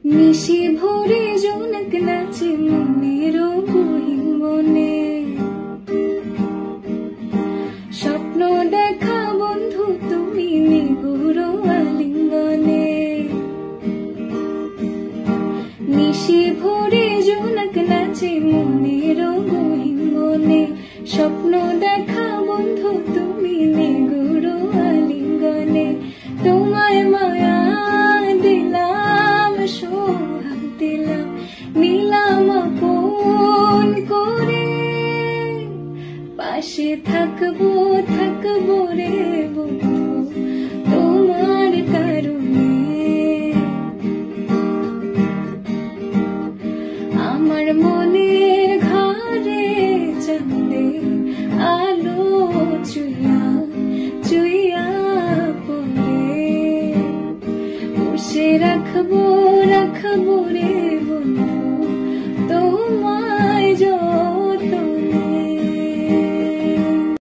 নিশি ভোরে জোনাক নাচে মনের গহীন মনে, স্বপ্ন দেখা বন্ধু তুমি নিগুড় আলিঙ্গনে। নিশি ভোরে জোনাক নাচে মনের গহীন মনে, স্বপ্ন দেখা বন্ধু তুমি নিগুড় আলিঙ্গনে। তোমায় মায়া দিলাম, সোহাগ দিলাম, নিলাম আপন করে। পাশে থাকবো থাকবো রে বন্ধু তোমার কারণে। আমার মনের ঘরে চাঁদে আলো চুইয়া চুইয়া পড়ে, বসে রাখবো রাখবো রে বন্ধু